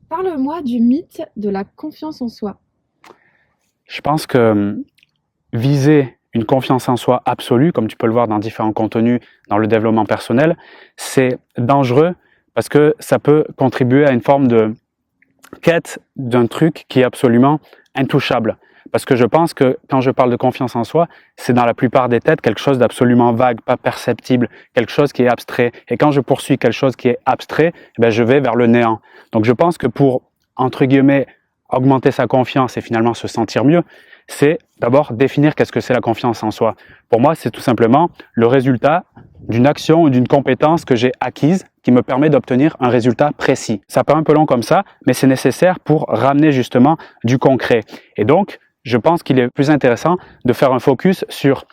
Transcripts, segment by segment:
Parle-moi du mythe de la confiance en soi. Je pense que viser une confiance en soi absolue, comme tu peux le voir dans différents contenus dans le développement personnel, c'est dangereux parce que ça peut contribuer à une forme de quête d'un truc qui est absolument intouchable. Parce que je pense que quand je parle de confiance en soi, c'est dans la plupart des têtes quelque chose d'absolument vague, pas perceptible, quelque chose qui est abstrait. Et quand je poursuis quelque chose qui est abstrait, je vais vers le néant. Donc je pense que pour, entre guillemets, augmenter sa confiance et finalement se sentir mieux, c'est d'abord définir qu'est-ce que c'est la confiance en soi. Pour moi, c'est tout simplement le résultat d'une action ou d'une compétence que j'ai acquise qui me permet d'obtenir un résultat précis. Ça paraît un peu long comme ça, mais c'est nécessaire pour ramener justement du concret. Et donc, je pense qu'il est plus intéressant de faire un focus sur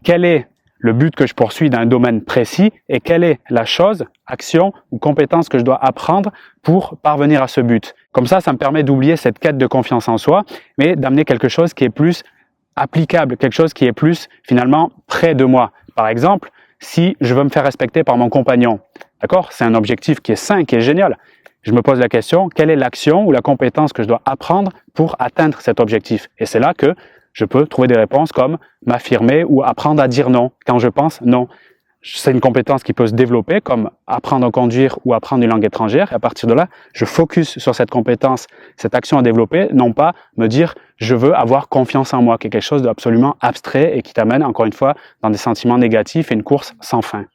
quel est le but que je poursuis dans un domaine précis et quelle est la chose, action ou compétence que je dois apprendre pour parvenir à ce but. Comme ça me permet d'oublier cette quête de confiance en soi, mais d'amener quelque chose qui est plus applicable, quelque chose qui est plus finalement près de moi. Par exemple, si je veux me faire respecter par mon compagnon, d'accord? C'est un objectif qui est sain, qui est génial. Je me pose la question, quelle est l'action ou la compétence que je dois apprendre pour atteindre cet objectif? Et c'est là que je peux trouver des réponses comme m'affirmer ou apprendre à dire non quand je pense non. C'est une compétence qui peut se développer comme apprendre à conduire ou apprendre une langue étrangère. Et à partir de là, je focus sur cette compétence, cette action à développer, non pas me dire je veux avoir confiance en moi, qui est quelque chose d'absolument abstrait et qui t'amène encore une fois dans des sentiments négatifs et une course sans fin.